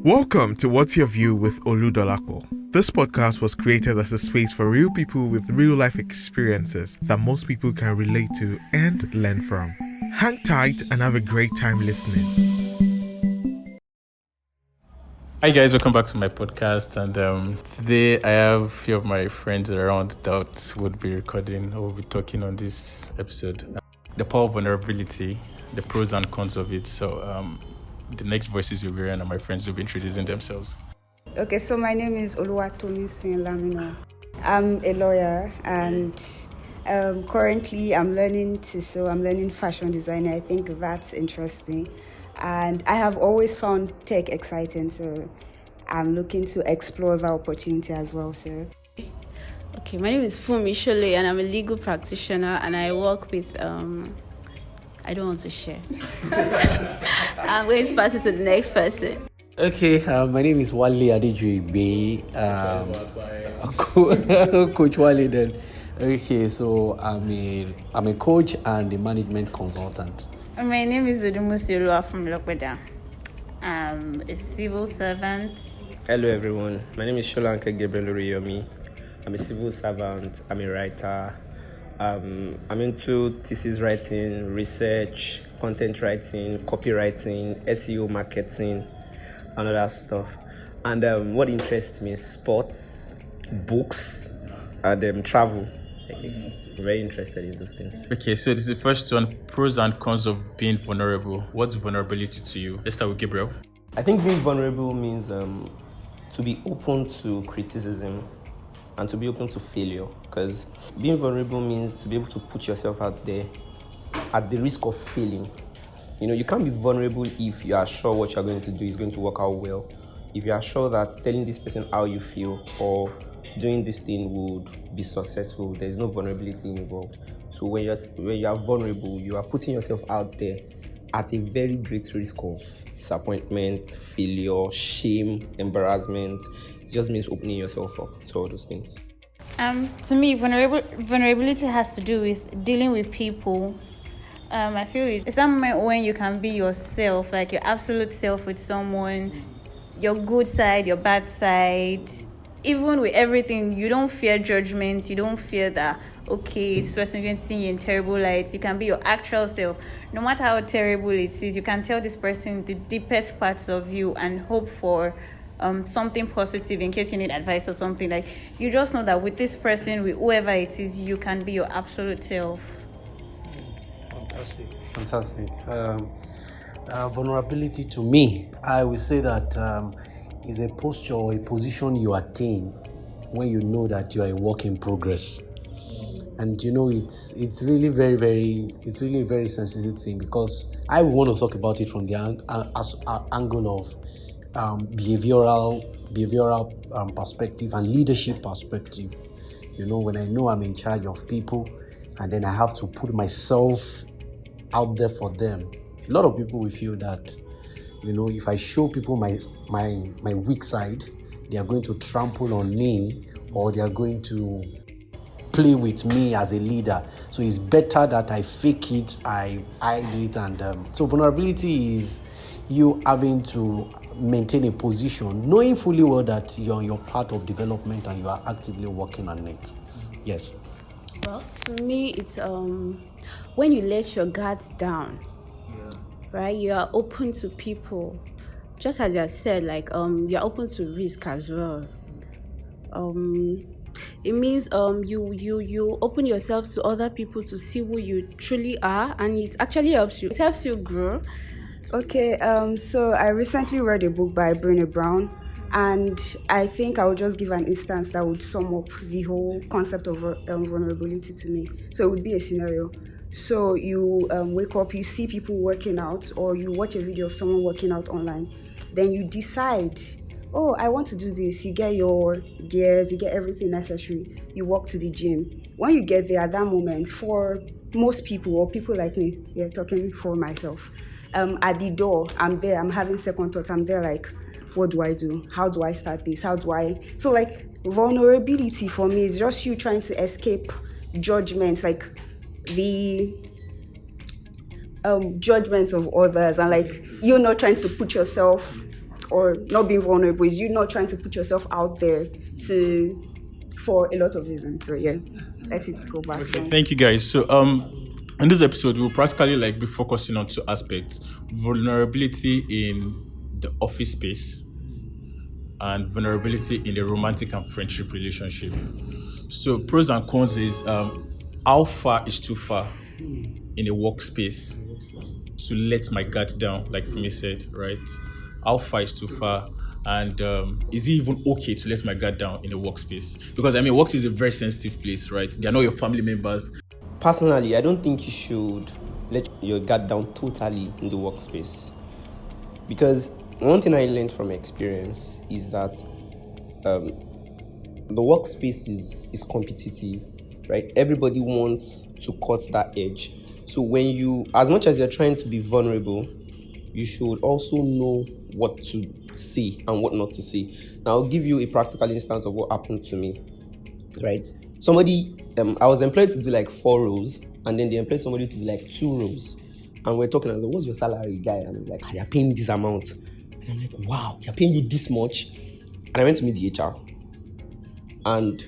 Welcome to What's Your View with Oludolapo. This podcast was created as a space for real people with real life experiences that most people can relate to and learn from. Hang tight and have a great time listening. Hi guys, welcome back to my podcast, and today I have a few of my friends around that would be recording or will be talking on this episode. The power of vulnerability, the pros and cons of it. So the next voices you'll be hearing are my friends who will be introducing themselves. Okay, so my name is Oluwatomisin Lamino. I'm a lawyer and currently I'm learning to sew. I'm learning fashion design. I think that interests me. And I have always found tech exciting, so I'm looking to explore the opportunity as well. So, okay, my name is Fumi Shole and I'm a legal practitioner and I work with I don't want to share. I'm going to pass it to the next person. Okay, my name is Wale Adejuibe. Coach Wale then. Okay, so I'm a coach and a management consultant. My name is Udumusilua from Lokweda. I'm a civil servant. Hello everyone, my name is Sholanka Gabriel Uriyomi. I'm a civil servant, I'm a writer. I'm into thesis writing, research, content writing, copywriting, SEO marketing, and all that stuff. And what interests me is sports, books, and travel. I'm very interested in those things. Okay, so this is the first one, pros and cons of being vulnerable. What's vulnerability to you? Let's start with Gabriel. I think being vulnerable means to be open to criticism and to be open to failure, because being vulnerable means to be able to put yourself out there at the risk of failing. You know, you can't be vulnerable if you are sure what you're going to do is going to work out well. If you are sure that telling this person how you feel or doing this thing would be successful, there's no vulnerability involved. So when you are vulnerable, you are putting yourself out there at a very great risk of disappointment, failure, shame, embarrassment. It just means opening yourself up to all those things. To me, vulnerability has to do with dealing with people. I feel it's that moment when you can be yourself, like your absolute self with someone, your good side, your bad side. Even with everything, you don't fear judgment. You don't fear that, okay, this person is going to see you in terrible lights. You can be your actual self. No matter how terrible it is, you can tell this person the deepest parts of you and hope for something positive in case you need advice or something. Like, you just know that with this person, with whoever it is, you can be your absolute self. Fantastic. Vulnerability to me, I would say that is a posture or a position you attain when you know that you are a work in progress. And you know, it's really it's really a very sensitive thing, because I want to talk about it from the angle of behavioral perspective and leadership perspective. You know, when I know I'm in charge of people and then I have to put myself out there for them, a lot of people will feel that, you know, if I show people my weak side, they are going to trample on me, or they are going to play with me as a leader. So it's better that I fake it, I do it, and so vulnerability is you having to maintain a position, knowing fully well that you're on your path of development and you are actively working on it. Yes. Well, to me, it's when you let your guards down, right? You are open to people, just as you said, like you're open to risk as well. It means you open yourself to other people to see who you truly are, and it actually helps you. It helps you grow. Okay, so I recently read a book by Brené Brown, and I think I will just give an instance that would sum up the whole concept of vulnerability to me. So it would be a scenario. So you wake up, you see people working out, or you watch a video of someone working out online. Then you decide, oh, I want to do this. You get your gears, you get everything necessary. You walk to the gym. When you get there at that moment, for most people, or people like me, talking for myself, at the door, I'm there, I'm having second thoughts. I'm there like, what do I do? How do I start this? So like, vulnerability for me is just you trying to escape judgments, like the judgments of others, and like you're not trying to put yourself or not being vulnerable is you not trying to put yourself out there for a lot of reasons. So yeah, let it go back. Okay, thank you guys. So in this episode, we'll practically be focusing on two aspects: vulnerability in the office space and vulnerability in the romantic and friendship relationship. So pros and cons is how far is too far in a workspace to let my guard down, like Fumi said, right? How far is too far? And is it even okay to let my guard down in a workspace? Because workspace is a very sensitive place, right? They are not your family members. Personally, I don't think you should let your guard down totally in the workspace. Because one thing I learned from experience is that the workspace is competitive, right? Everybody wants to cut that edge. So when you, as much as you're trying to be vulnerable, you should also know what to say and what not to say. Now, I'll give you a practical instance of what happened to me, right? Somebody, I was employed to do 4 rows, and then they employed somebody to do 2 rows. And we're talking, I was like, what's your salary, guy? And I was like, you're paying me this amount. And I'm like, wow, you're paying you this much? And I went to meet the HR. And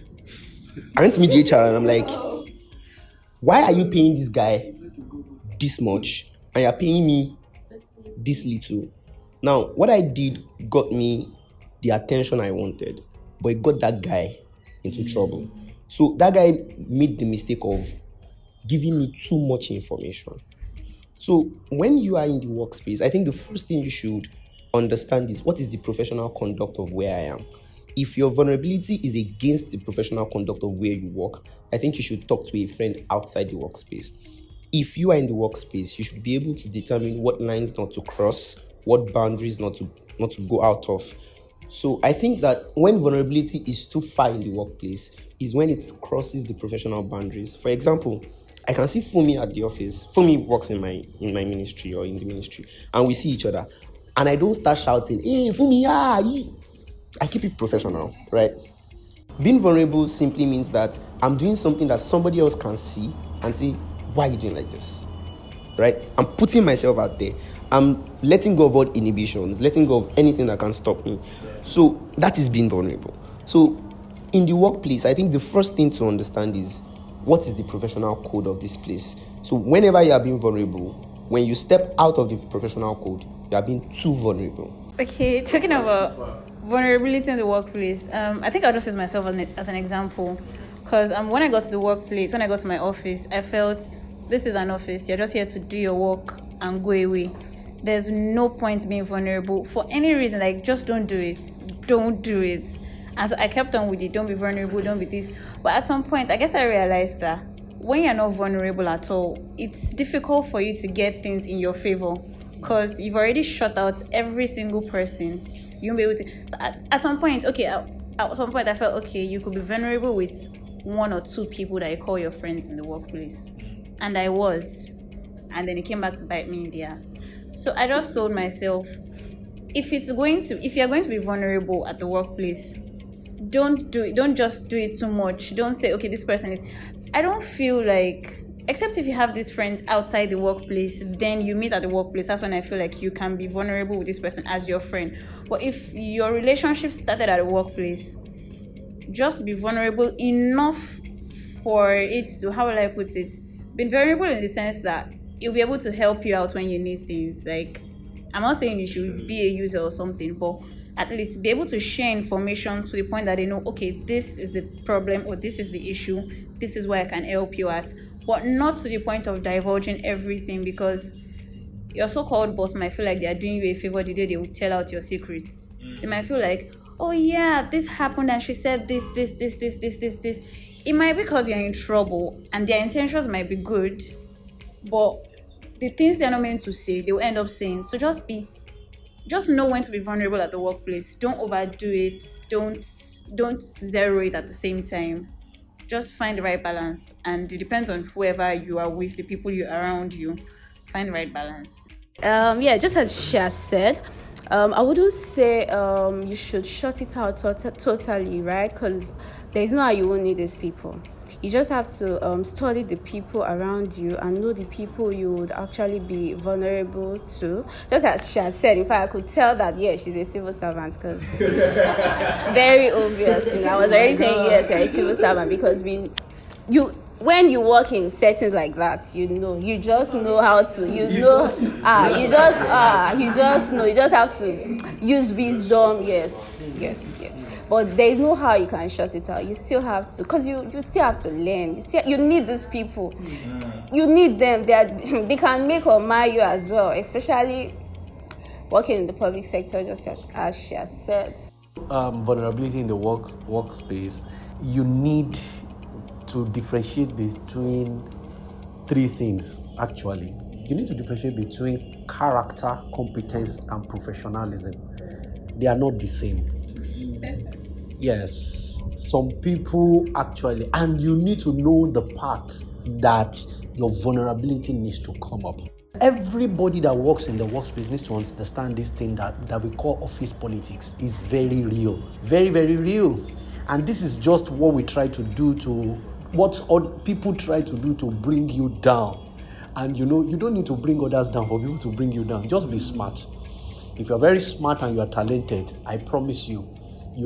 I'm like, why are you paying this guy this much and you're paying me this little? Now, what I did got me the attention I wanted, but it got that guy into trouble. So that guy made the mistake of giving me too much information. So when you are in the workspace, I think the first thing you should understand is what is the professional conduct of where I am. If your vulnerability is against the professional conduct of where you work, I think you should talk to a friend outside the workspace. If you are in the workspace, you should be able to determine what lines not to cross, what boundaries not to go out of. So I think that when vulnerability is too far in the workplace is when it crosses the professional boundaries. For example, I can see Fumi at the office. Fumi works in my ministry or in the ministry, and we see each other. And I don't start shouting, hey, Fumi, I keep it professional, right? Being vulnerable simply means that I'm doing something that somebody else can see and say, why are you doing like this? Right? I'm putting myself out there. I'm letting go of all inhibitions, letting go of anything that can stop me. So that is being vulnerable. So in the workplace, I think the first thing to understand is what is the professional code of this place. So whenever you are being vulnerable, when you step out of the professional code, you are being too vulnerable. Okay, talking about vulnerability in the workplace, I think I'll just use myself as an example. Because when I got to the workplace, when I got to my office, I felt this is an office. You're just here to do your work and go away. There's no point being vulnerable for any reason. Just don't do it. Don't do it. And so I kept on with it. Don't be vulnerable. Don't be this. But at some point, I guess I realized that when you're not vulnerable at all, it's difficult for you to get things in your favor because you've already shut out every single person. You won't be able to. So at some point, I felt, okay, you could be vulnerable with 1 or 2 people that you call your friends in the workplace. And I was. And then it came back to bite me in the ass. So I just told myself, if you're going to be vulnerable at the workplace, don't do it. Don't just do it too much. Don't say, okay, this person is. I don't feel like, except if you have these friends outside the workplace, then you meet at the workplace. That's when I feel like you can be vulnerable with this person as your friend. But if your relationship started at the workplace, just be vulnerable enough for it to, how will I put it? Be vulnerable in the sense that it'll be able to help you out when you need things. I'm not saying you should be a user or something, but at least be able to share information to the point that they know, okay, this is the problem or this is the issue. This is where I can help you at. But not to the point of divulging everything, because your so-called boss might feel like they are doing you a favor the day they will tell out your secrets. They might feel like, oh yeah, this happened and she said this. It might be because you're in trouble and their intentions might be good, but the things they're not meant to say, they will end up saying. So just know when to be vulnerable at the workplace. Don't overdo it. Don't zero it at the same time. Just find the right balance. And it depends on whoever you are with, the people you around you. Find the right balance. Just as she has said, I wouldn't say you should shut it out totally, right? Because there's no how you won't need these people. You just have to study the people around you and know the people you would actually be vulnerable to. Just as she has said, in fact, I could tell that, yeah, she's a civil servant because it's very obvious. I was already saying, yes, you're a civil servant because when you work in settings like that, you just know how to, you just know, you just have to use wisdom. Yes. But there is no how you can shut it out. You still have to, because you still have to learn. You need these people. You need them. They can make or mar you as well, especially working in the public sector, just as she has said. Vulnerability in the workspace, you need to differentiate between three things, actually. You need to differentiate between character, competence, and professionalism. They are not the same. Yes, some people actually, and you need to know the part that your vulnerability needs to come up. Everybody that works in the workspace needs to understand this thing that we call office politics is very real. Very, very real. And this is just what we try to do what people try to do to bring you down. And you don't need to bring others down for people to bring you down. Just be smart. If you're very smart and you are talented, I promise you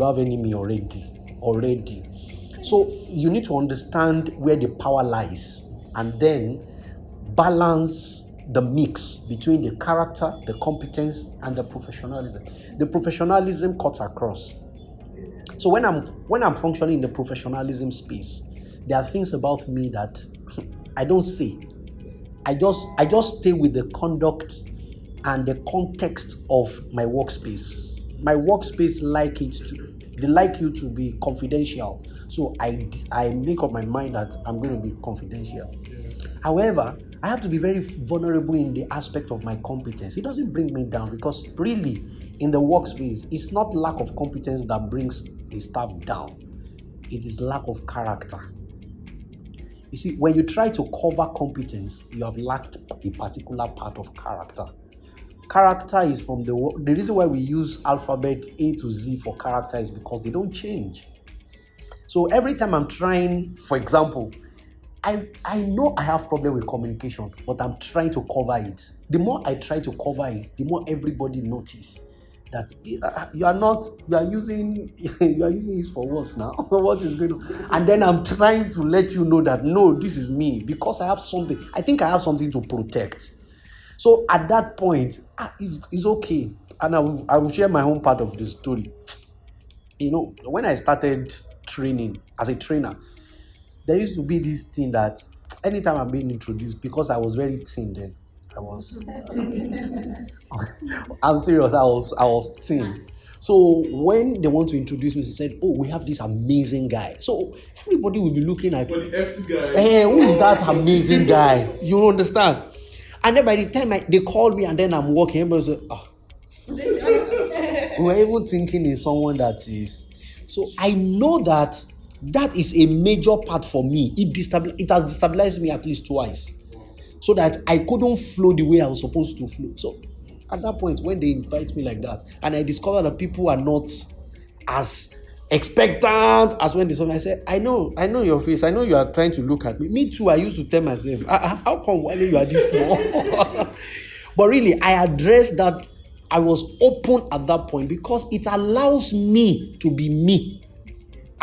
have enemy already. So you need to understand where the power lies and then balance the mix between the character, the competence, and the professionalism. The professionalism cuts across. So when I'm functioning in the professionalism space, there are things about me that I don't say. I just stay with the conduct and the context of my workspace. My workspace they like you to be confidential. So I make up my mind that I'm going to be confidential. However, I have to be very vulnerable in the aspect of my competence. It doesn't bring me down because really, in the workspace, it's not lack of competence that brings a staff down. It is lack of character. You see, when you try to cover competence, you have lacked a particular part of character. Character is from the reason why we use alphabet A to Z for character is because they don't change. So every time I'm trying, for example, I know I have problem with communication, but I'm trying to cover it. The more I try to cover it, the more everybody notice that you are using this for worse now. What is going on? And then I'm trying to let you know that no, this is me because I have something. I think I have something to protect. So at that point, it's okay. And I will share my own part of the story. When I started training as a trainer, there used to be this thing that anytime I'm being introduced, because I was very thin then, I'm serious, I was thin. So when they want to introduce me, they said, oh, we have this amazing guy. So everybody will be looking at, hey, who is that amazing guy? You understand? And then by the time they call me and then I'm walking, everybody says, oh. We're even thinking in someone that is. So I know that is a major part for me. It has destabilized me at least twice. So that I couldn't flow the way I was supposed to flow. So at that point, when they invite me like that, and I discover that people are not as expectant as when they saw me, I said, I know your face. I know you are trying to look at me. Me too, I used to tell myself, how come Wale, you are this small? But really, I addressed that. I was open at that point because it allows me to be me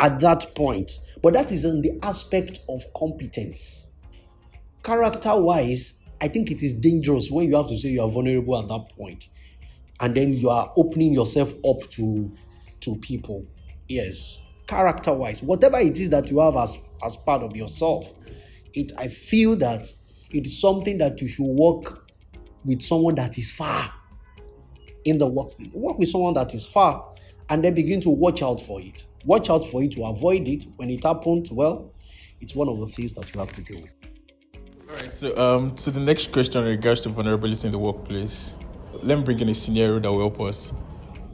at that point. But that is in the aspect of competence. Character-wise, I think it is dangerous when you have to say you are vulnerable at that point. And then you are opening yourself up to people. Yes. Character-wise, whatever it is that you have as part of yourself, I feel that it is something that you should work with someone that is far in the workspace. Work with someone that is far and then begin to watch out for it. Watch out for it to avoid it. When it happens, well, it's one of the things that you have to deal with. All right, so the next question in regards to vulnerability in the workplace, let me bring in a scenario that will help us.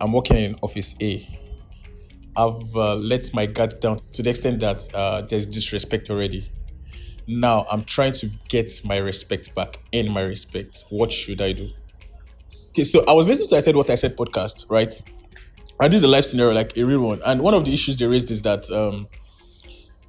I'm working in Office A. I've let my guard down to the extent that there's disrespect already. Now I'm trying to get my respect back, earn my respect. What should I do? Okay, so I was listening to I Said What I Said podcast, right? And this is a live scenario, like a real one. And one of the issues they raised is that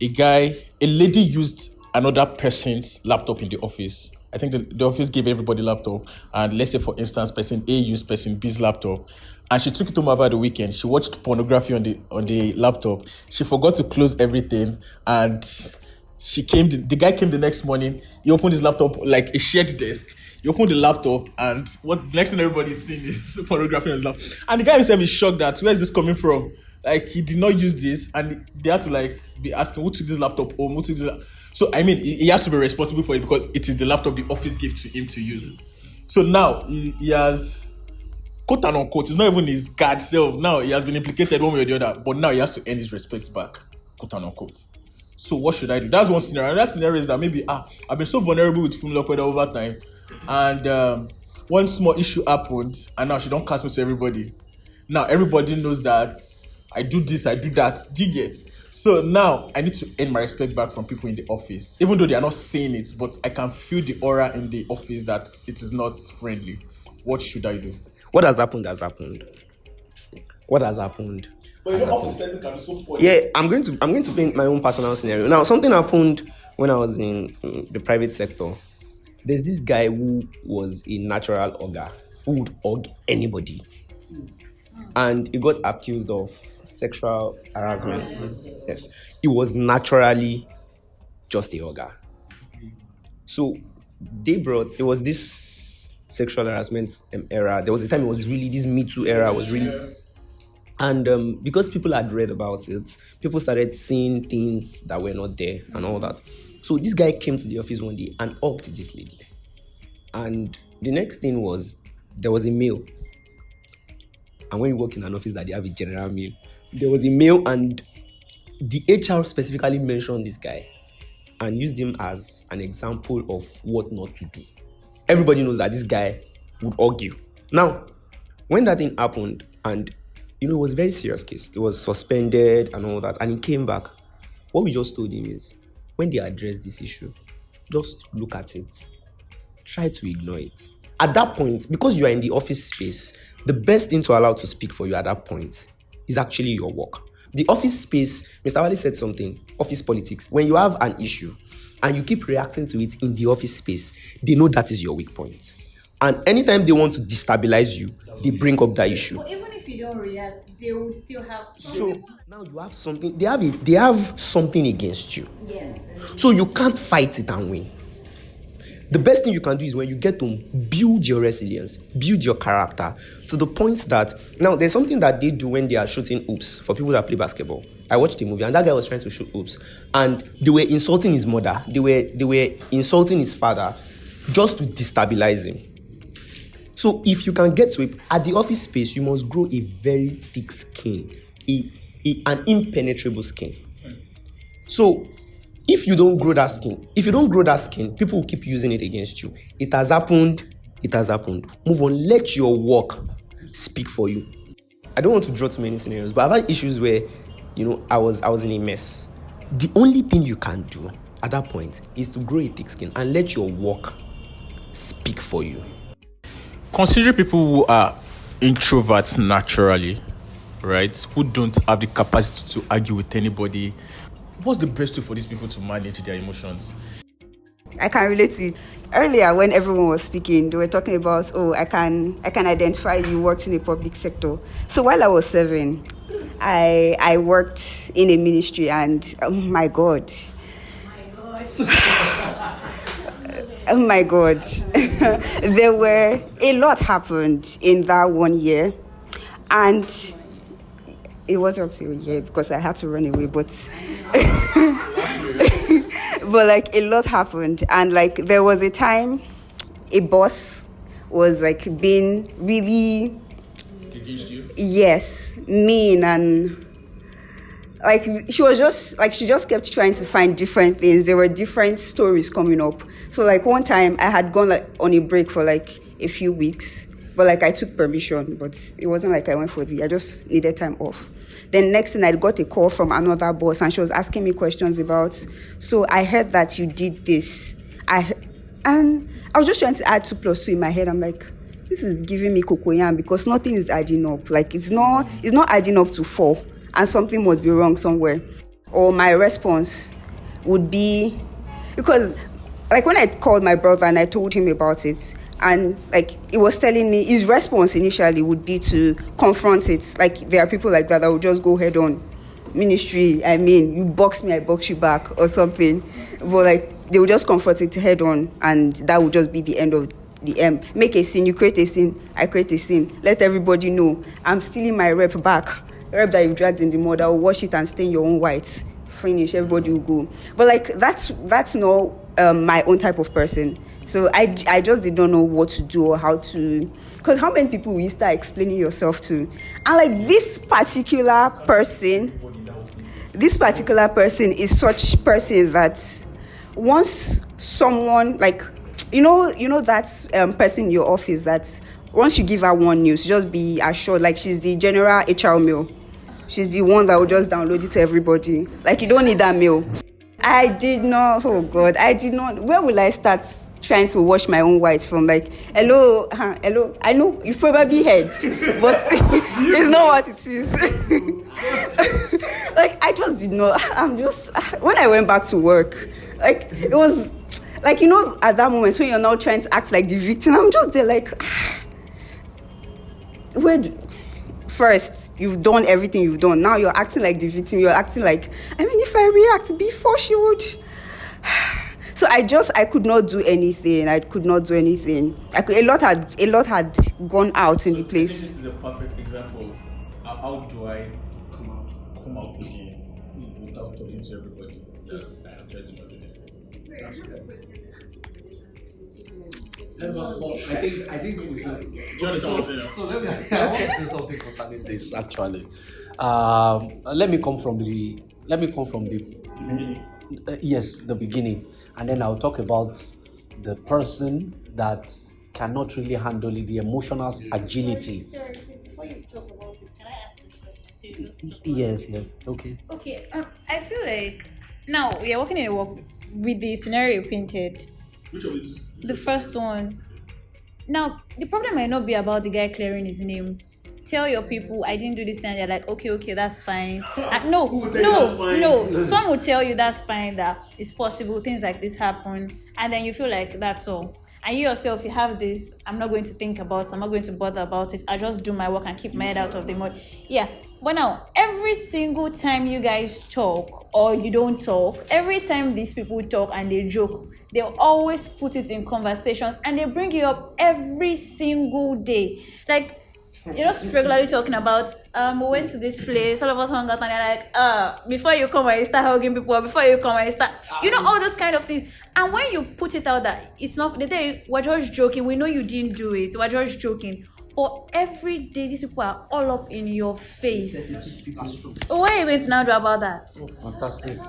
a lady used another person's laptop in the office. I think the office gave everybody laptop, and let's say for instance, person A used person B's laptop, and she took it home over the weekend. She watched pornography on the laptop. She forgot to close everything, and the guy came the next morning. He opened his laptop like a shared desk. He opened the laptop, and what next thing everybody's seeing is pornography on his laptop. And the guy himself is shocked that where is this coming from? Like, he did not use this, and they had to like be asking who took this laptop home, who took this. So I mean, he has to be responsible for it because it is the laptop the office gave to him to use. So now he has, quote and unquote, it's not even his guard self. Now he has been implicated one way or the other, but now he has to earn his respect back, quote and unquote. So what should I do? That's one scenario. Another scenario is that maybe I've been so vulnerable with Funmilope over time, and one small issue happened, and now she don't cast me to everybody. Now everybody knows that I do this, I do that. Do you get? So now I need to earn my respect back from people in the office, even though they are not saying it, but I can feel the aura in the office that it is not friendly. What should I do? What has happened has happened. What has happened? But the office setting can be so funny. Yeah, I'm going to paint my own personal scenario. Now, something happened when I was in the private sector. There's this guy who was a natural hugger, who would hug anybody. And he got accused of sexual harassment. Yes. He was naturally just a hugger. So there was this sexual harassment era. There was a time it was really, this Me Too era was really... And because people had read about it, people started seeing things that were not there and all that. So this guy came to the office one day and hugged this lady. And the next thing was, there was a mail. And when you work in an office that they have a general mail, there was a mail, and the HR specifically mentioned this guy and used him as an example of what not to do. Everybody knows that this guy would argue. Now, when that thing happened, and it was a very serious case, it was suspended and all that, and he came back. What we just told him is, when they address this issue, just look at it. Try to ignore it. At that point, because you are in the office space, the best thing to allow to speak for you at that point is actually your work. The office space, Mr. Wale said something, office politics. When you have an issue and you keep reacting to it in the office space, they know that is your weak point. And anytime they want to destabilize you, they bring up that issue. But even if you don't react, they would still have something. So now you have something, they have something against you. Yes. So you can't fight it and win. The best thing you can do is when you get to build your resilience, build your character to the point that, now there's something that they do when they are shooting hoops for people that play basketball. I watched a movie and that guy was trying to shoot hoops and they were insulting his mother, they were insulting his father just to destabilize him. So if you can get to it, at the office space, you must grow a very thick skin, an impenetrable skin. So if you don't grow that skin, people will keep using it against you. It has happened. Move on. Let your work speak for you. I don't want to draw too many scenarios, but I've had issues where, I was in a mess. The only thing you can do at that point is to grow a thick skin and let your work speak for you. Consider people who are introverts naturally, right? Who don't have the capacity to argue with anybody. What's the best way for these people to manage their emotions? I can relate to it. Earlier, when everyone was speaking, they were talking about, I can identify you worked in the public sector. So while I was serving, I worked in a ministry, and oh my God. Oh my God. A lot happened in that 1 year. And it wasn't up to a year because I had to run away, but but a lot happened. And there was a time a boss was being really Against you? Yes, mean, and she just kept trying to find different things. There were different stories coming up. So one time I had gone on a break for a few weeks, but I took permission, but it wasn't I went for I just needed time off. Then next thing I got a call from another boss, and she was asking me questions about, so I heard that you did this. And I was just trying to add 2 + 2 in my head. I'm this is giving me cocoyam because nothing is adding up. It's not adding up to 4, and something must be wrong somewhere. or my response would be, because like when I called my brother and I told him about it, and like he was telling me his response initially would be to confront it. Like there are people like that that will just go head on. Ministry, I mean, you box me, I box you back or something. But like they will just confront it head on, and that would just be the end of the make a scene, you create a scene, I create a scene. Let everybody know I'm stealing my rep back. Rep that you've dragged in the mud, I'll wash it and stain your own white. Finish, everybody will go. But like that's not my own type of person. So I just did not know what to do or how to, because how many people will you start explaining yourself to? And like this particular person is such person that once someone like you know that person in your office that once you give her one news, just be assured like she's the general HR mail. She's the one that will just download it to everybody. Like you don't need that mail. I did not. Oh God, I did not. Where will I start trying to wash my own white from? Like hello. I know you probably heard, but it's not what it is. Like I just did not. When I went back to work, like it was like at that moment when you're now trying to act like the victim, I'm just there like first, you've done everything you've done. Now you're acting like the victim. You're acting like, if I react before she would. So I could not do anything. A lot had gone out in the place. I think this is a perfect example of how do I come out without talking to everybody. Yes, I am trying to not do this. I think we should. Do you understand what I'm saying? So I want to say something concerning this actually. Let me come from the yes, the beginning, and then I'll talk about the person that cannot really handle it, the emotional agility. Sorry, please, before you talk about this, can I ask this question? So you just Yes, okay. Okay, I feel like now we are working in a work with the scenario you painted. Which of it is? The first one. Now, the problem might not be about the guy clearing his name. Tell your people, I didn't do this thing. They're like, okay, that's fine. No. Some will tell you that's fine, that it's possible, things like this happen. And then you feel like that's all. And you yourself, you have this, I'm not going to think about it, I'm not going to bother about it. I just do my work and keep my head out of the mud. Yeah. But now, every single time you guys talk or you don't talk, every time these people talk and they joke, they always put it in conversations and they bring it up every single day. Like, you're just regularly talking about, we went to this place, all of us hung out and they're like, before you come and you start hugging people, before you come and you start, all those kind of things. And when you put it out that it's not, they tell you, we're just joking, we know you didn't do it, we're just joking. But every day, these people are all up in your face. What are you going to now do about that? Oh, fantastic.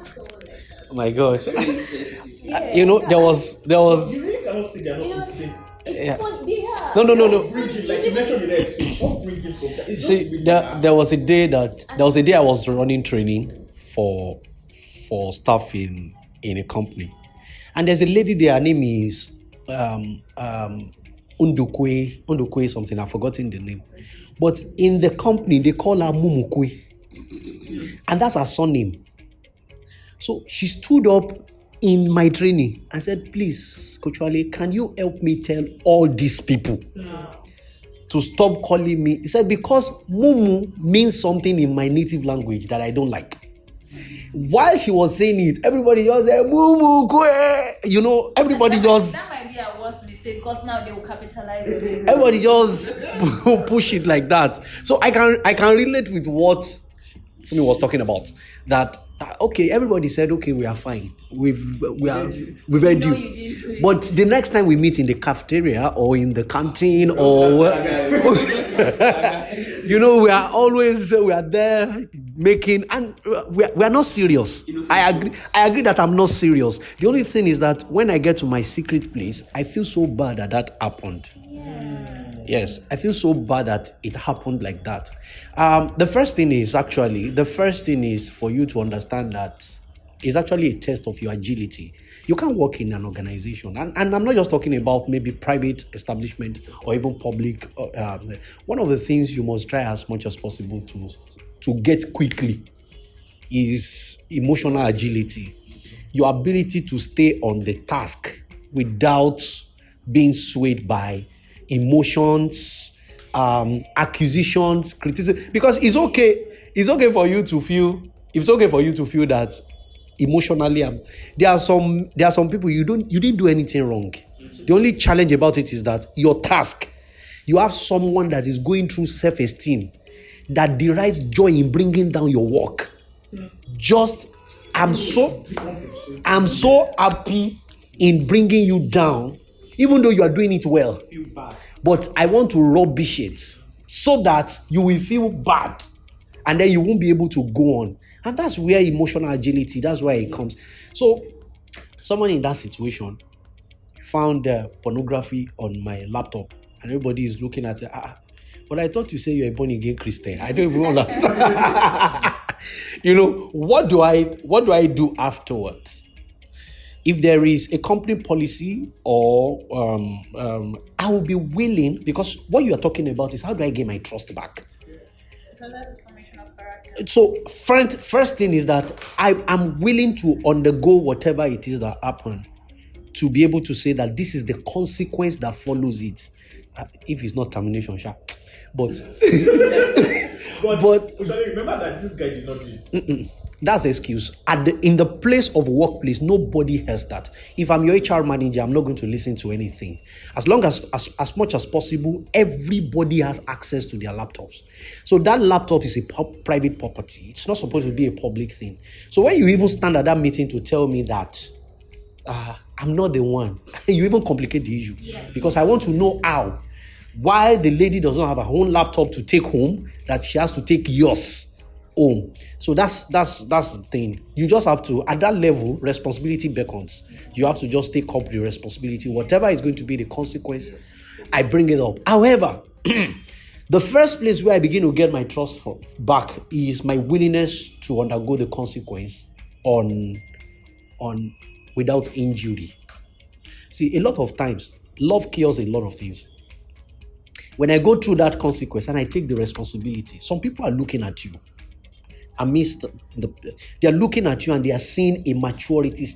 Oh my gosh. There was. You really cannot see they're not safe. It's fun. They are. No. Like you mentioned in there, stop bringing something. See, there was a day I was running training for staff in a company, and there's a lady there. Her name is Undukwe something. I've forgotten the name, but in the company they call her Mumukwe, and that's her surname. So she stood up in my training and said, "Please, Coach Wale, can you help me tell all these people to stop calling me?" He said, "Because Mumu means something in my native language that I don't like." While she was saying it, everybody just said, "Mumu Kwe." Everybody just... That might be a worst mistake because now they will capitalize on it. Everybody just push it like that. So I can relate with what Fumi was talking about. That okay, everybody said, okay, we are fine. We've heard you. But the next time we meet in the cafeteria or in the canteen or we are there making, and we are not serious. I agree that I'm not serious. The only thing is that when I get to my secret place, I feel so bad that happened. Yes, I feel so bad that it happened like that. The first thing is for you to understand that it's actually a test of your agility. You can't work in an organization, and I'm not just talking about maybe private establishment or even public. One of the things you must try as much as possible to get quickly is emotional agility. Your ability to stay on the task without being swayed by emotions, accusations, criticism. Because it's okay for you to feel, that emotionally, there are some people you didn't do anything wrong. The only challenge about it is that your task, you have someone that is going through self-esteem that derives joy in bringing down your work. I'm so happy in bringing you down, even though you are doing it well. But I want to rubbish it so that you will feel bad and then you won't be able to go on. And that's where emotional agility, that's where it comes. So someone in that situation found pornography on my laptop and everybody is looking at it. But I thought you said you're a born again Christian. I don't even understand. What do I do afterwards? If there is a company policy or I will be willing, because what you are talking about is how do I get my trust back? Because that's the formation of character. So first thing is that I'm willing to undergo whatever it is that happened to be able to say that this is the consequence that follows it. If it's not termination, sure. But remember that this guy did not do it. That's the excuse. In the place of workplace, nobody has that. If I'm your HR manager, I'm not going to listen to anything. As long as much as possible, everybody has access to their laptops. So that laptop is a private property. It's not supposed to be a public thing. So when you even stand at that meeting to tell me that I'm not the one, you even complicate the issue. Because I want to know why the lady does not have her own laptop to take home, that she has to take yours home. So that's the thing. You just have to, at that level, responsibility beckons. You have to just take up the responsibility. Whatever is going to be the consequence, I bring it up. However, the first place where I begin to get my trust back is my willingness to undergo the consequence on without injury. See, a lot of times, love cures a lot of things. When I go through that consequence and I take the responsibility, some people are looking at you. Amidst they are looking at you and they are seeing a maturity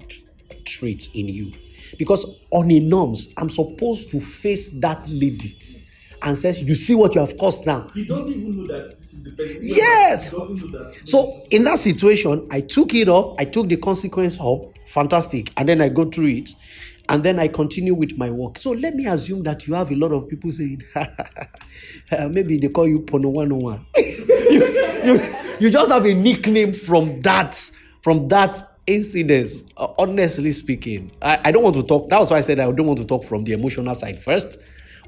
trait in you. Because on a norms, I'm supposed to face that lady and say, you see what you have caused now. He doesn't even know that this is the person. Yes. He doesn't know that. So in that situation, I took it up. I took the consequence up. Fantastic. And then I go through it. And then I continue with my work. So let me assume that you have a lot of people saying, maybe they call you Pono 101. you just have a nickname from that incident. Honestly speaking, I don't want to talk. That was why I said I don't want to talk from the emotional side first.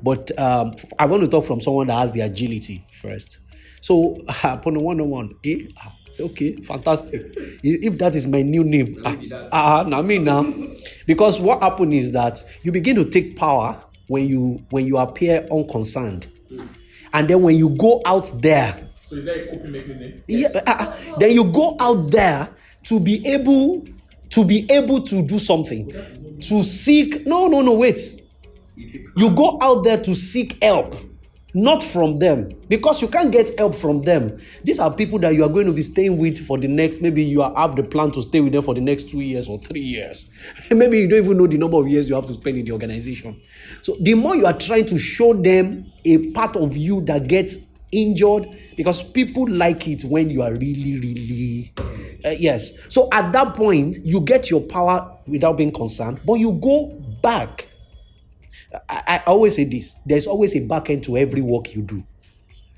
But I want to talk from someone that has the agility first. So, Pono 101, okay, fantastic. If that is my new name, now. Because what happened is that you begin to take power when you appear unconcerned, and then when you go out there. So is that a coping mechanism? Yeah. Then you go out there to be able to do something, to seek. No, wait. You go out there to seek help. Not from them, because you can't get help from them. These are people that you are going to be staying with for the next, maybe you have the plan to stay with them for the next 2 years or 3 years. Maybe you don't even know the number of years you have to spend in the organization. So the more you are trying to show them a part of you that gets injured, because people like it when you are really, really, yes. So at that point, you get your power without being concerned, but you go back. I always say this. There's always a back end to every work you do.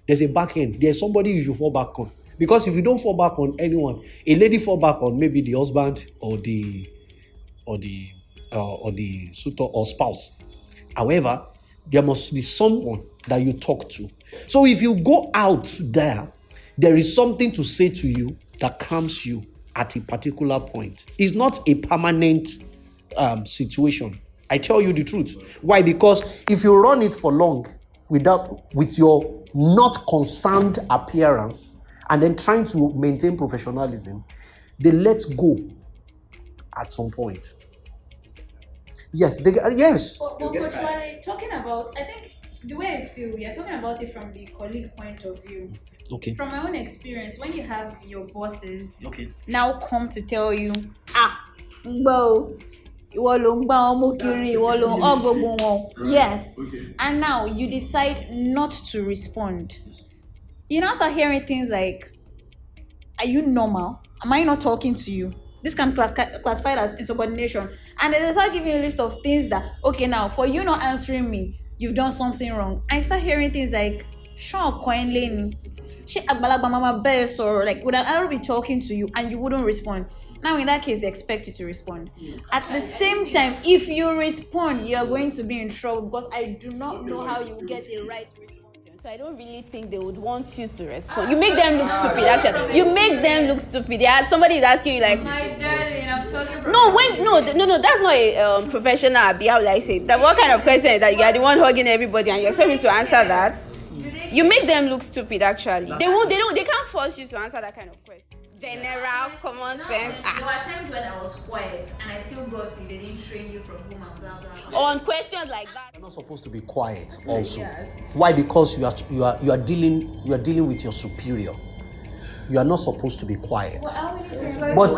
There's a back end. There's somebody you should fall back on. Because if you don't fall back on anyone, a lady fall back on maybe the husband or the suitor or spouse. However, there must be someone that you talk to. So if you go out there, there is something to say to you that calms you at a particular point. It's not a permanent situation. I tell you the truth. Why? Because if you run it for long with your not concerned appearance and then trying to maintain professionalism, they let go at some point. Yes, yes. But Coach Wale, talking about, I think the way I feel, we are talking about it from the colleague point of view. Okay. From my own experience, when you have your bosses Okay. now come to tell you, Bo, ìwọ ló ń gbá wọn mú kiri, ìwọ ló ń gbogbo wọn. Yes. Okay. And now you decide not to respond. You now start hearing things like, are you normal? Am I not talking to you? This can be classified as insubordination. And they start giving you a list of things that, okay, now for you not answering me, you've done something wrong. I start hearing things like, Sean coin lane. She agbalagba mama bear or like would I be talking to you and you wouldn't respond. Now in that case, they expect you to respond. At the same time, if you respond, you are going to be in trouble because I do not know how you get the right response. So I don't really think they would want you to respond. You make them look stupid, actually. You make them look stupid. Yeah, somebody is asking you like, My darling, I'm talking. No. That's not a professional. How will I say that? What kind of question is that? You are the one hugging everybody, and you expect me to answer that? You make them look stupid. Actually, they can't force you to answer that kind of question. General common sense. There were times when I was quiet and I still got they didn't train you from home and blah blah blah. On questions like that. You're not supposed to be quiet also. Yes. Why? Because you are dealing with your superior. You are not supposed to be quiet. But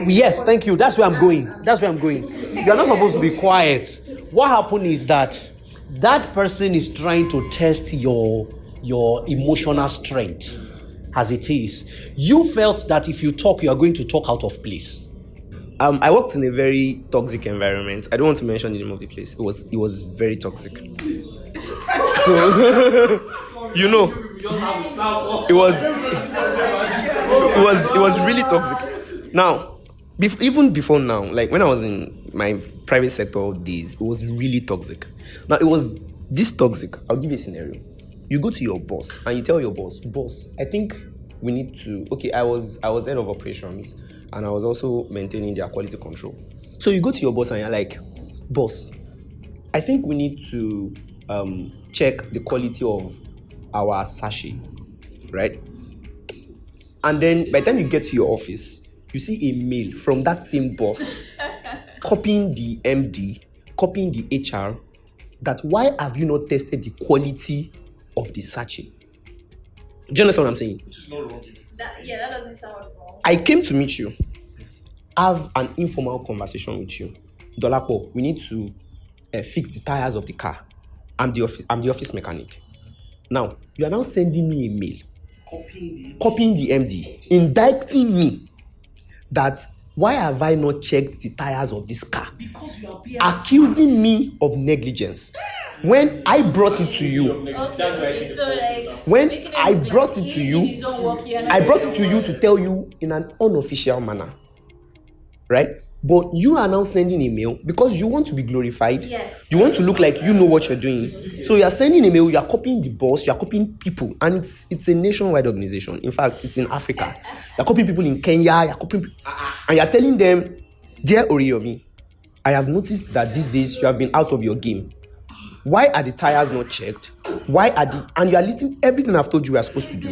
yes, thank you. That's where I'm going. You are not supposed to be quiet. What happened is that person is trying to test your emotional strength. As it is, you felt that if you talk, you are going to talk out of place. I worked in a very toxic environment. I don't want to mention the name of the place. It was very toxic. So it was really toxic. Now, even before now, like when I was in my private sector days, it was really toxic. Now it was this toxic. I'll give you a scenario. You go to your boss and you tell your boss, I think we need to. Okay, I was head of operations and I was also maintaining their quality control. So you go to your boss and you're like, boss, I think we need to check the quality of our sachet, right? And then by the time you get to your office, you see a mail from that same boss copying the MD, copying the HR, that why have you not tested the quality of the sachet? Do you understand what I'm saying? Which is not wrong. That doesn't sound wrong. I came to meet you, have an informal conversation with you. Dolapo, we need to fix the tires of the car. I'm the office mechanic. Now, you are now sending me a mail, copying the MD, indicting me that why have I not checked the tires of this car? Because you are being accusing me of negligence. When I brought it to you, I brought it to you to tell you in an unofficial manner, right? But you are now sending a mail because you want to be glorified. Yes. You want to look like you know what you're doing. So you are sending a mail, you are copying the boss, you are copying people, and it's a nationwide organization. In fact, it's in Africa. You are copying people in Kenya, you are copying people, and you are telling them, dear Oriyomi, I have noticed that these days you have been out of your game. Why are the tires not checked? And you are listing everything I've told you we are supposed to do.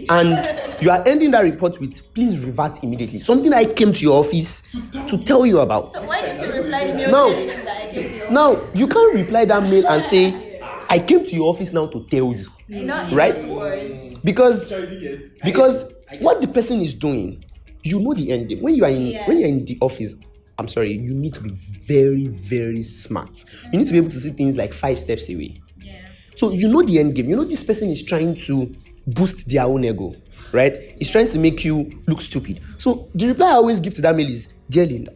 And you are ending that report with, please revert immediately. Something I came to your office to tell you about. So why did you reply the mail telling him that I came to your office? Now, you can't reply that mail and say, I came to your office now to tell you. Right? Because what the person is doing, you know the end game. When you are in the office, I'm sorry, you need to be very, very smart. You need to be able to see things like 5 steps away. Yeah. So you know the end game. You know this person is trying to boost their own ego, right? It's trying to make you look stupid. So the reply I always give to that mail is, dear Linda,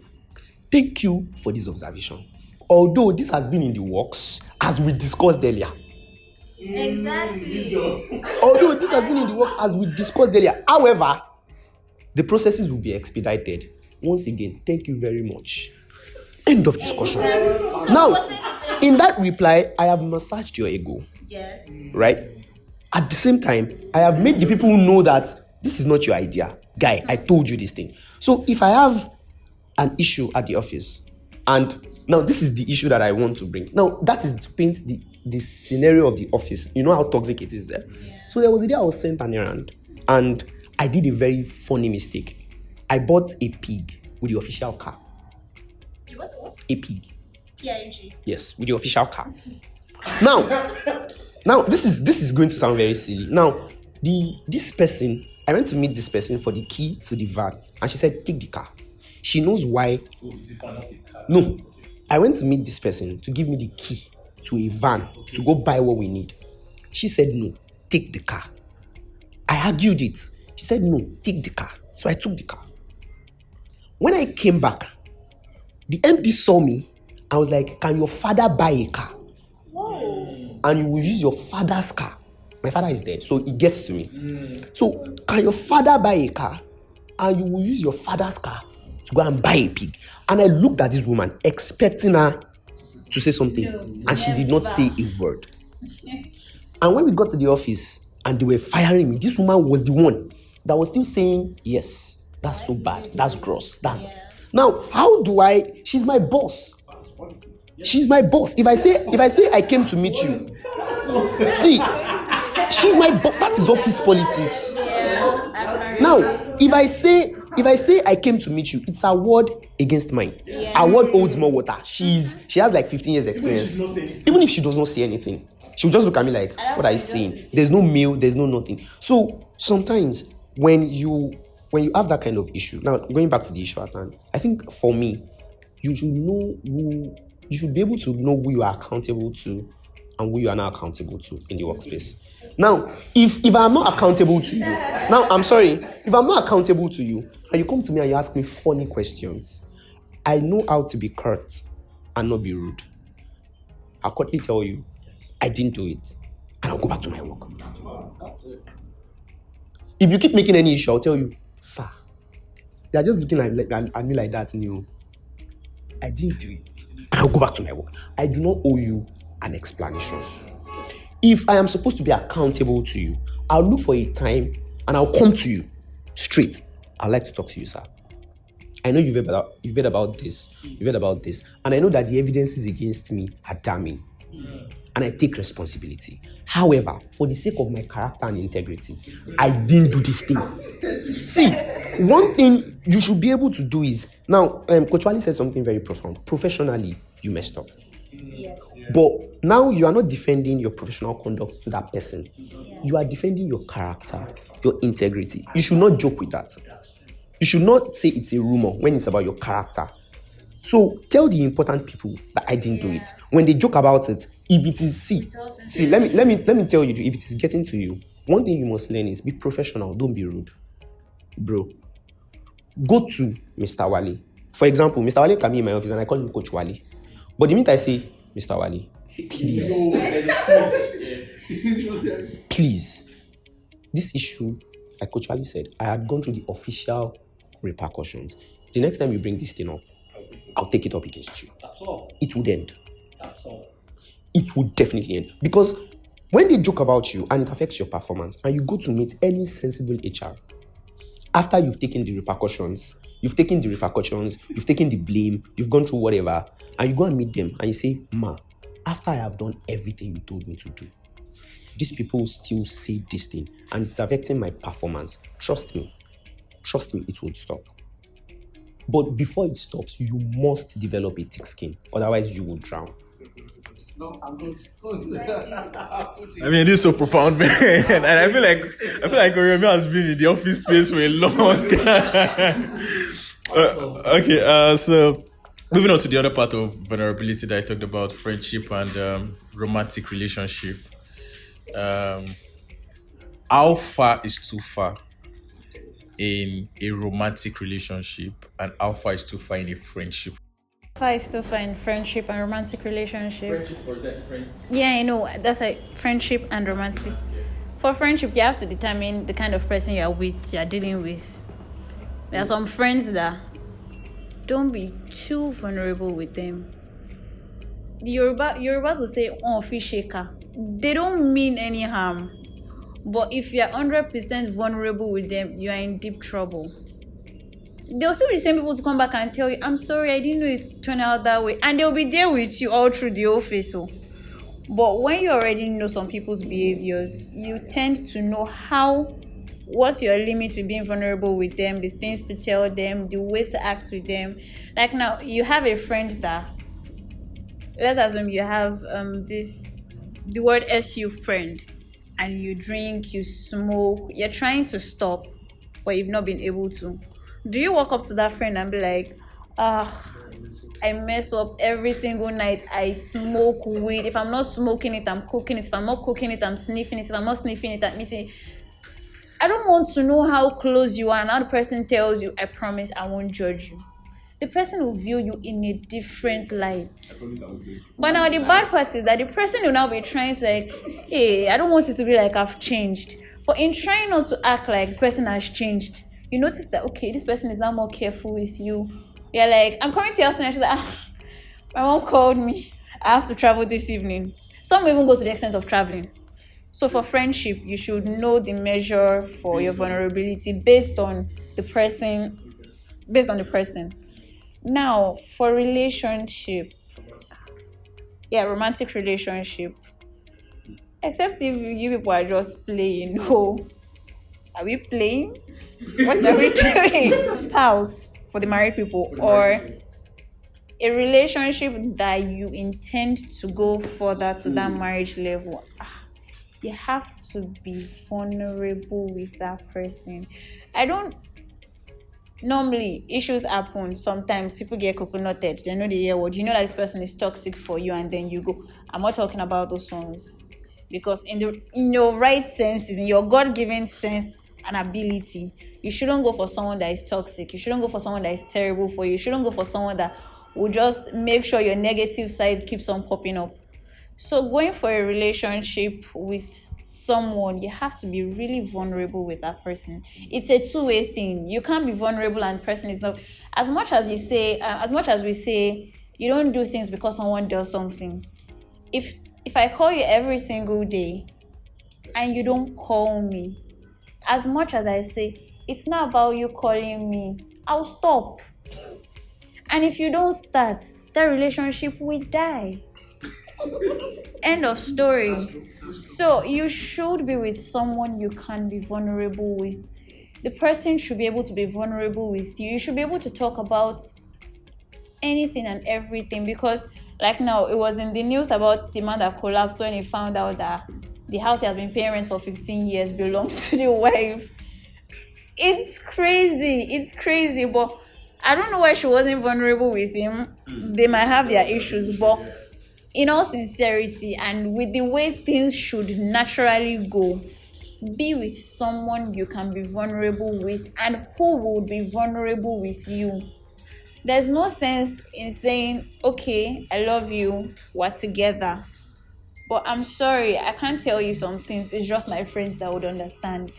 thank you for this observation. Although this has been in the works, as we discussed earlier. Exactly. Although this has been in the works, as we discussed earlier. However, the processes will be expedited. Once again, thank you very much. End of discussion. Now, in that reply, I have massaged your ego. Yes. Right? At the same time, I have made the people know that this is not your idea. Guy, I told you this thing. So if I have an issue at the office, and now this is the issue that I want to bring. Now, that is to paint the scenario of the office. You know how toxic it is there. Yeah. So there was a day I was sent an errand, and I did a very funny mistake. I bought a pig with the official car. You bought what? A pig. P-I-G. Yes, with the official car. Now, this is going to sound very silly. Now, This person, I went to meet this person for the key to the van, and she said, take the car. She knows why. No, I went to meet this person to give me the key to a van to go buy what we need. She said, no, take the car. I argued it. She said, no, take the car. So I took the car. When I came back, the MD saw me. I was like, can your father buy a car? Whoa. And you will use your father's car. My father is dead, so it gets to me. So, can your father buy a car? And you will use your father's car to go and buy a pig. And I looked at this woman, expecting her to say something. And she did not say a word. And when we got to the office and they were firing me, this woman was the one that was still saying, yes, that's so bad, that's gross, that's bad. Now, how do I, she's my boss. She's my boss. If I say I came to meet you, see, she's my boss. That is office politics. Now, if I say I came to meet you, it's her word against mine. Her word holds more water. She has like 15 years experience. Even if she does not say anything, she'll just look at me like, what are you saying? There's no mail, there's no nothing. So sometimes when you have that kind of issue, now going back to the issue at hand, I think for me, you should be able to know who you are accountable to and who you are not accountable to in the workspace. Now, if I'm not accountable to you, now I'm sorry, if I'm not accountable to you and you come to me and you ask me funny questions, I know how to be curt and not be rude. I'll quickly tell you, I didn't do it, and I'll go back to my work. If you keep making any issue, I'll tell you, sir, they're just looking at me like that. I didn't do it, and I'll go back to my work. I do not owe you an explanation. If I am supposed to be accountable to you, I'll look for a time and I'll come to you straight. I'd like to talk to you, sir. I know you've heard about this, and I know that the evidences against me are damning. And I take responsibility. However, for the sake of my character and integrity, I didn't do this thing. See, one thing you should be able to do is, now, Coach Wale said something very profound. Professionally, you messed up. Yes. But now you are not defending your professional conduct to that person. You are defending your character, your integrity. You should not joke with that. You should not say it's a rumor when it's about your character. So tell the important people that I didn't do it. When they joke about it, if it is let me tell you, if it is getting to you, one thing you must learn is be professional. Don't be rude, bro. Go to Mr. Wale. For example, Mr. Wale can be in my office and I call him Coach Wale. But the minute I say Mr. Wale, please, this issue, like Coach Wale said, I had gone through the official repercussions. The next time you bring this thing up, I'll take it up against you. That's all. It would end. That's all. It would definitely end. Because when they joke about you and it affects your performance and you go to meet any sensible HR, after you've taken the repercussions, you've taken the blame, you've gone through whatever, and you go and meet them and you say, ma, after I have done everything you told me to do, these people still say this thing and it's affecting my performance. Trust me, it will stop. But before it stops, you must develop a thick skin. Otherwise, you will drown. I mean, this is so profound, man. And I feel like Oriomi has been in the office space for a long time. So moving on to the other part of vulnerability that I talked about, friendship and romantic relationship. How far is too far in a romantic relationship, and how far is too far in a friendship? How far is too far in friendship and romantic relationship? Friendship for that friends. Yeah, I know. That's like friendship and romantic. For friendship, you have to determine the kind of person you're dealing with. There are some friends that don't be too vulnerable with them. The Yorubas will say, "Oh, fish shaker." They don't mean any harm. But if you're 100% vulnerable with them, you are in deep trouble. They'll still be the same people to come back and tell you, I'm sorry, I didn't know it turned out that way. And they'll be there with you all through the whole phase. But when you already know some people's behaviors, you tend to know what's your limit with being vulnerable with them, the things to tell them, the ways to act with them. Like now, you have a friend that, let's assume you have the word SU friend. and you drink, you smoke, you're trying to stop, but you've not been able to. Do you walk up to that friend and be like, I mess up every single night. I smoke weed. If I'm not smoking it, I'm cooking it. If I'm not cooking it, I'm sniffing it. If I'm not sniffing it, I'm eating it. I don't want to know how close you are. And now the person tells you, I promise I won't judge you. The person will view you in a different light. But now the bad part is that the person will now be trying to like, hey, I don't want it to be like I've changed. But in trying not to act like the person has changed, you notice that, okay, this person is now more careful with you. You're like, I'm coming to your house and she's like, my mom called me. I have to travel this evening. Some even go to the extent of traveling. So for friendship, you should know the measure for your vulnerability based on the person. Now, for relationship, romantic relationship, except if you people are just playing. No, are we playing? What are we doing? Spouse for the married people, or a relationship that you intend to go further to that marriage level. You have to be vulnerable with that person. Normally, issues happen. Sometimes people get coconutted. They know the year word. You know that this person is toxic for you, and then you go. I'm not talking about those ones, because in your right senses, in your God-given sense and ability, you shouldn't go for someone that is toxic. You shouldn't go for someone that is terrible for you. You shouldn't go for someone that will just make sure your negative side keeps on popping up. So going for a relationship with someone, you have to be really vulnerable with that person. It's a two-way thing. You can't be vulnerable and the person is not. As much as we say, you don't do things because someone does something. If I call you every single day and you don't call me, as much as I say, it's not about you calling me, I'll stop. And if you don't start, that relationship will die. End of story. So you should be with someone you can be vulnerable with. The person should be able to be vulnerable with you. You should be able to talk about anything and everything, because like now, it was in the news about the man that collapsed when he found out that the house he has been paying rent for 15 years belongs to the wife. It's crazy, but I don't know why she wasn't vulnerable with him. They might have their issues, but in all sincerity and with the way things should naturally go, be with someone you can be vulnerable with and who will be vulnerable with you. There's no sense in saying, okay, I love you, we're together, but I'm sorry, I can't tell you some things. It's just my friends that would understand.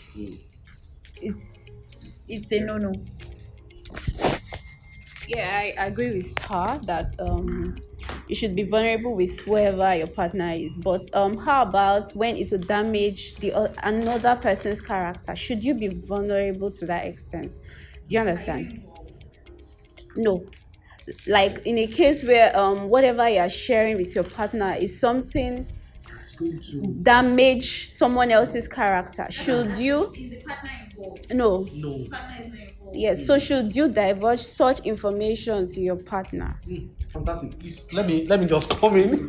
It's a no-no. Yeah, I agree with her that you should be vulnerable with whoever your partner is. But how about when it will damage another person's character? Should you be vulnerable to that extent? Do you understand? No. Like in a case where whatever you are sharing with your partner is something damage someone else's character, should you? Is the partner involved? No. The partner is not involved. Yes. So should you divulge such information to your partner? Fantastic. Please, let me just come in.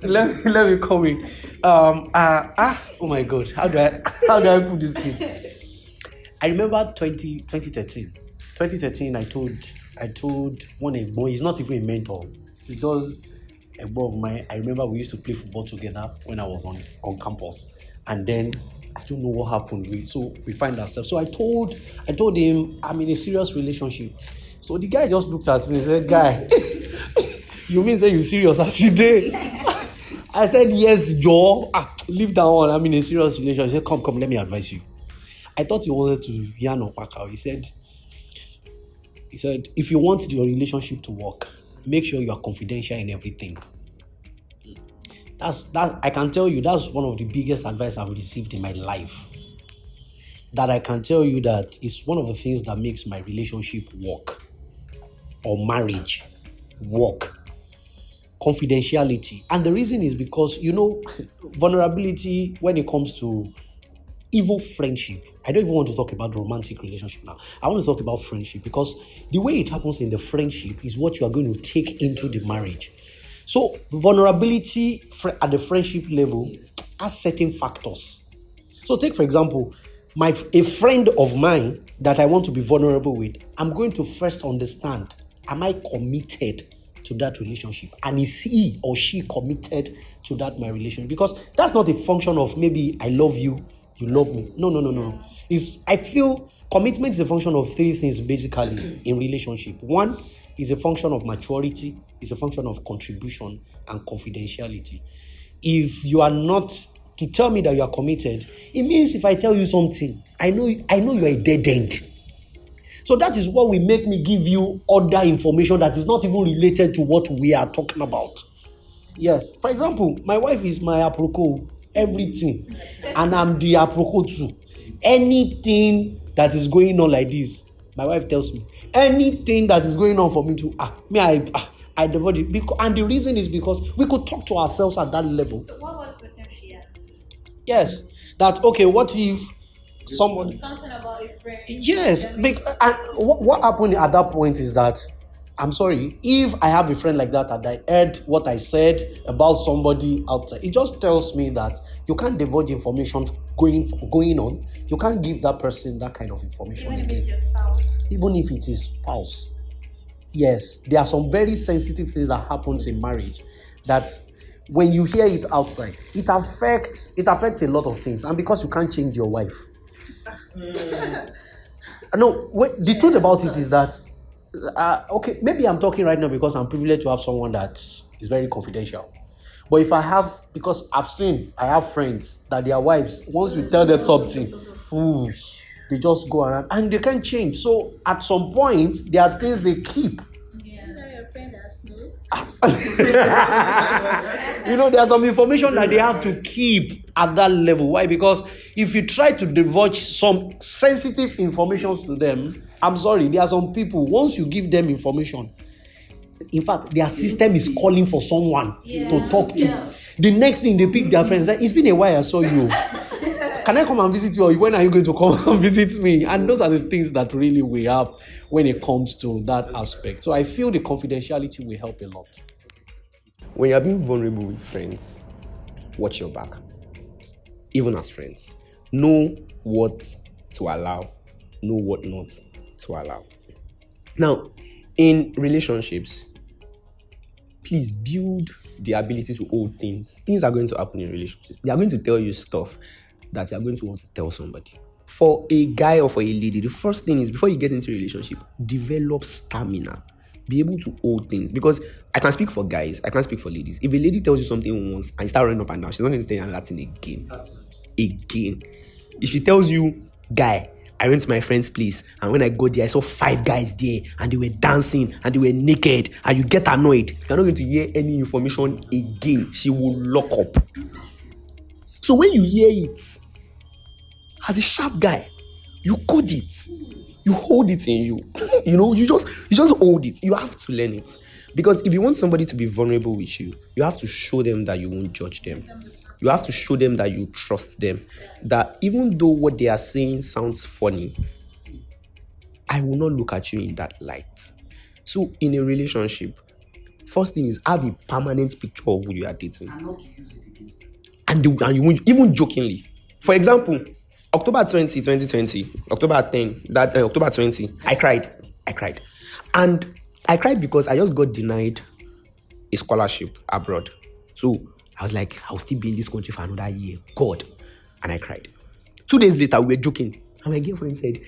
let me come in. Oh my God. How do I put this thing? I remember 2013. 2013, I told one boy, he's not even a mentor. He's just a boy of mine. I remember we used to play football together when I was on campus. And then I don't know what happened. So we find ourselves. So I told him I'm in a serious relationship. So the guy just looked at me and said, "Guy, you mean say you serious as today?" I said, "Yes, Joe. Leave that one. I'm in a serious relationship." He said, Come, let me advise you. I thought he wanted to yarn or pack out. He said, if you want your relationship to work, make sure you are confidential in everything. That I can tell you, that's one of the biggest advice I've received in my life. That I can tell you that is one of the things that makes my relationship work or marriage work. Confidentiality. And the reason is because, vulnerability when it comes to even friendship. I don't even want to talk about romantic relationship now. I want to talk about friendship, because the way it happens in the friendship is what you are going to take into the marriage. So vulnerability at the friendship level has certain factors So take, for example, a friend of mine that I want to be vulnerable with, I'm going to first understand, am I committed to that relationship? And is he or she committed to that my relationship? Because that's not a function of maybe I love you, you love me. No. I feel commitment is a function of three things basically in relationship. One is a function of maturity, is a function of contribution and confidentiality. If you are not to tell me that you are committed, it means if I tell you something, I know you are a dead end. So that is what will make me give you other information that is not even related to what we are talking about. Yes. For example, my wife is my apropos, everything. And I'm the apropos too. Anything that is going on like this, my wife tells me. Anything that is going on for me to, I divulge it. And the reason is because we could talk to ourselves at that level. So what was the question she asked? Yes. That, okay, what if somebody... Something about a friend. Yes. And what happened at that point is that, I'm sorry, if I have a friend like that and I heard what I said about somebody outside, it just tells me that you can't divulge information going on. You can't give that person that kind of information. Even if it's your spouse. Even if it is spouse. Yes, there are some very sensitive things that happens in marriage that when you hear it outside, it affects a lot of things. And because you can't change your wife. No, the truth about it is that okay, maybe I'm talking right now because I'm privileged to have someone that is very confidential. But if I have friends that their wives, once you tell them something, they just go around and they can't change. So at some point, there are things they keep. Your friend that smokes. There's some information that they have to keep at that level. Why? Because if you try to divulge some sensitive information to them, I'm sorry, there are some people, once you give them information, in fact, their system is calling for someone to talk to. The next thing they pick their friends, like, it's been a while I saw you. Can I come and visit you? Or when are you going to come and visit me? And those are the things that really we have when it comes to that aspect. So I feel the confidentiality will help a lot. When you're being vulnerable with friends, watch your back. Even as friends. Know what to allow. Know what not to allow. Now, in relationships, please build the ability to hold things. Things are going to happen in relationships. They are going to tell you stuff that you are going to want to tell somebody. For a guy or for a lady, the first thing is, before you get into a relationship, develop stamina. Be able to hold things. Because I can speak for guys, I can't speak for ladies. If a lady tells you something once and you start running up and down, she's not going to tell you that thing again. If she tells you, guy, I went to my friend's place and when I got there, I saw 5 guys there and they were dancing and they were naked, and you get annoyed, you're not going to hear any information again. She will lock up. So when you hear it, as a sharp guy, you code it. You hold it in you. You just hold it. You have to learn it. Because if you want somebody to be vulnerable with you, you have to show them that you won't judge them. You have to show them that you trust them. That even though what they are saying sounds funny, I will not look at you in that light. So in a relationship, first thing is have a permanent picture of who you are dating. And not to use it against them. And you won't, even jokingly. For example, October 20, 2020, October 20, I cried. And I cried because I just got denied a scholarship abroad. So I was like, I'll still be in this country for another year. God. And I cried. 2 days later, we were joking. And my girlfriend said,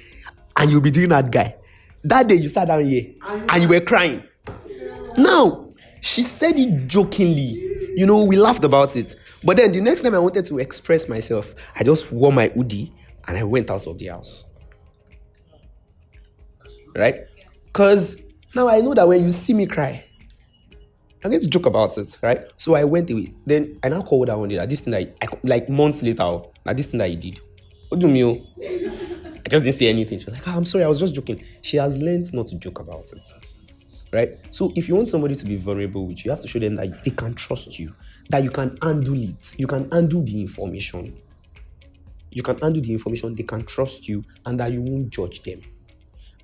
and you'll be doing that guy. That day you sat down here and you were crying. Now, she said it jokingly. We laughed about it. But then the next time I wanted to express myself, I just wore my hoodie and I went out of the house. Right? Because now I know that when you see me cry, I'm going to joke about it, right? So I went away. Then I now called her one day that this thing that like months later, that this thing that you did. What do you mean? I just didn't say anything. She was like, I'm sorry, I was just joking. She has learned not to joke about it. Right? So if you want somebody to be vulnerable with you, you have to show them that they can trust you, that you can handle it. You can handle the information. They can trust you, and that you won't judge them.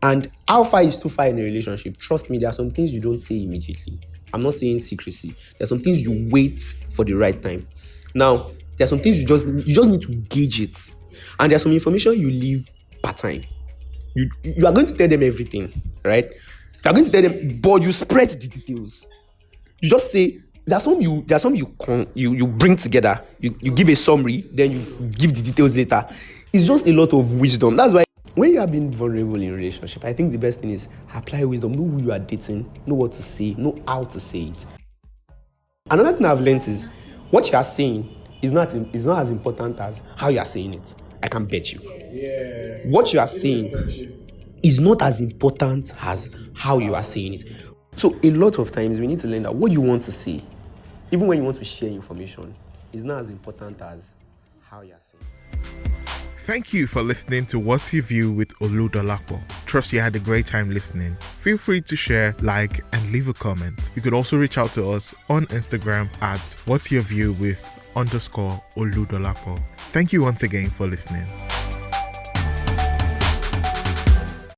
And how far is too far in a relationship? Trust me, there are some things you don't say immediately. I'm not saying secrecy. There are some things you wait for the right time. Now, there are some things you just need to gauge it. And there's some information you leave part time. You are going to tell them everything, right? You are going to tell them, but you spread the details. You just say, there's some you bring together. You give a summary, then you give the details later. It's just a lot of wisdom. That's why when you are being vulnerable in a relationship, I think the best thing is apply wisdom. Know who you are dating, know what to say, know how to say it. Another thing I've learned is what you are saying is not as important as how you are saying it. I can bet you. Yeah. What you are saying is not as important as how you are saying it. So a lot of times we need to learn that what you want to say, even when you want to share information, is not as important as how you are saying it. Thank you for listening to What's Your View with Oludolapo. Trust you had a great time listening. Feel free to share, like, and leave a comment. You could also reach out to us on Instagram at What's Your View with _Oludolapo. Thank you once again for listening.